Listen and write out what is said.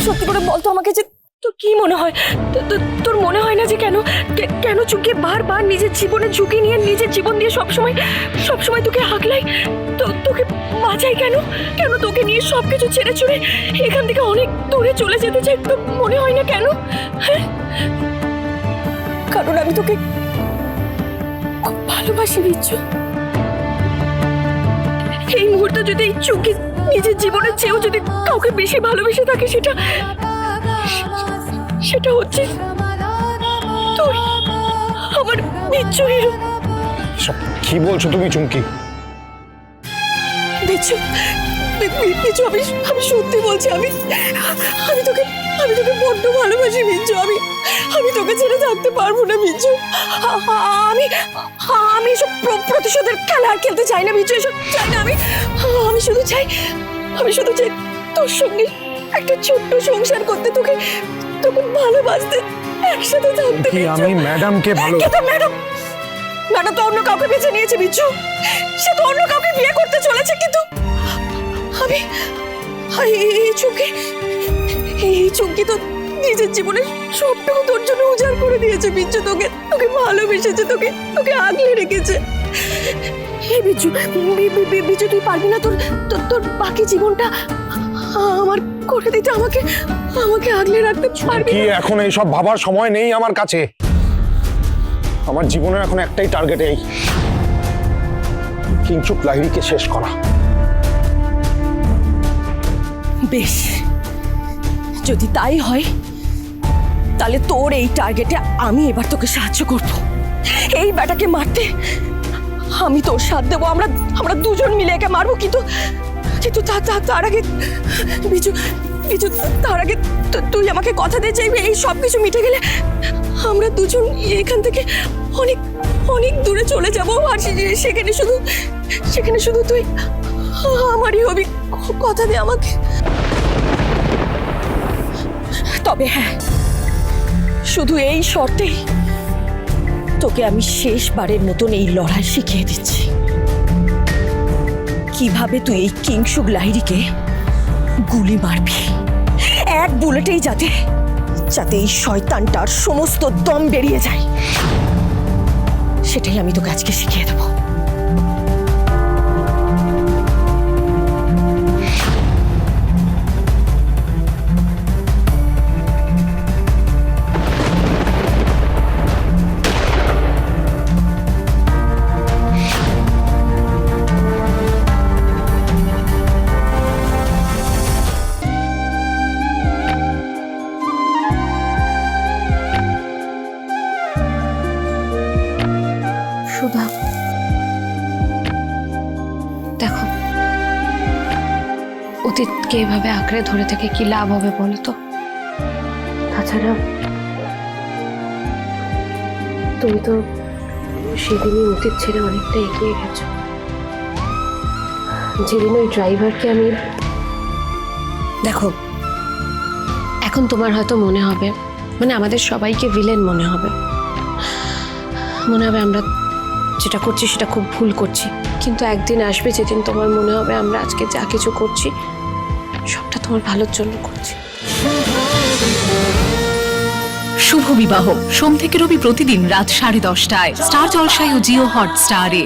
সত্যি করে বলতো আমাকে যে তোর কি মনে হয়, তোর মনে হয় না যে কেন কেন চুকে বারবার নিজের জীবনে ঝুঁকি নিয়ে নিজের জীবন দিয়ে সবসময় তোকে হাঁকলাই, তোকে বাঁচাই কেন কেন তোকে নিয়ে সবকিছু ছেড়ে ছুড়ে এখান থেকে অনেক দূরে চলে যেতে চাই? তোর মনে হয় না কেন? হ্যাঁ, কারণ আমি তোকে খুব ভালোবাসি বিচ্ছু। এই মুহূর্তে যদি এই চুকি নিজের জীবনের চেয়েও যদি কাউকে বেশি ভালোবেসে থাকে, সেটা হচ্ছে তুই, আমার বিচ্ছু হিরো। কি বলছো তুমি চুমকি? বিচ্ছু, বিচ্ছু, আমি সত্যি বলছি, আমি তোকে বড্ড ভালোবাসি বিচ্ছু। আমি তোকে ছেড়ে থাকতে পারবো না বিচ্ছু। আমি এসব প্রতিশোধের খেলা আর খেলতে চাই না বিচ্ছু, এসব চাই না। আমি শুধু চাই তোর সঙ্গে একটা ছোট্ট সংসার করতে, তোকে ভালোবাসতে, একসাথে থাকতে। আমি ম্যাডামকে ভালো। ম্যাডাম তো অন্য কাউকে বেছে নিয়েছে বিচ্ছু, সে তো অন্য কাউকে বিয়ে করতে চলেছে, কিন্তু আমি এই চুমকি তো নিজের জীবনের সবটুকু তোর জন্য উজাড় করে দিয়েছে বিচ্ছু। তোকে ভালোবেসেছে, তোকে আগলে রেখেছে। হে বিচ্ছু, বিচ্ছু, তুই পারবি না তোর বাকি জীবনটা আমার করে দিতে? আমাকে আগলে রাখতে পারবি কি? না? এখন এইসব ভাবার সময় নেই আমার কাছে। আমার জীবনের এখন একটাই টার্গেট, এই কিংচুক লাহিড়িকে শেষ করা। বেশ, যদি তাই হয় তাহলে তোর এই টার্গেটে আমি এবার তোকে সাহায্য করব। এই ব্যাটাকে মারতে আমি তোর সাথ দেবো, আমরা দুজন মিলে একে মারবো। কিন্তু তার আগে বিজু, তার আগে তুই আমাকে কথা দিয়ে চাইবি, এই সব কিছু মিটে গেলে আমরা দুজন এখান থেকে অনেক অনেক দূরে চলে যাব, আর সেখানে শুধু তুই আমারই হবি। কথা দে আমাকে। তবে হ্যাঁ, শুধু এই শর্তেই তোকে আমি শেষবারের মতন এই লড়াই শিখিয়ে দিচ্ছি, কিভাবে তুই এই কিংশুক লাহিড়িকে গুলি মারবি এক বুলেটেই, যাতে এই শয়তানটার সমস্ত দম বেরিয়ে যায়। সেটাই আমি তোকে আজকে শিখিয়ে দেবো। সুধা, দেখো, অতীতকে এভাবে আঁকড়ে ধরে থেকে কি লাভ হবে বলো তো? তাছাড়া তুমি তো সেদিনই অতীত ছেড়ে অনেকটা এগিয়ে গেছো। যেদিন ওই ড্রাইভারকে আমি, দেখো, এখন তোমার হয়তো মনে হবে, মানে আমাদের সবাইকে ভিলেন মনে হবে আমরা যেটা করছি সেটা খুব ভুল করছি। কিন্তু একদিন আসবে যেদিন তোমার মনে হবে আমরা আজকে যা কিছু করছি সবটা তোমার ভালোর জন্য করছি। শুভ বিবাহ সোম থেকে রবি প্রতিদিন রাত 10:30টায় স্টার জলসায় ও জিও হটস্টারে।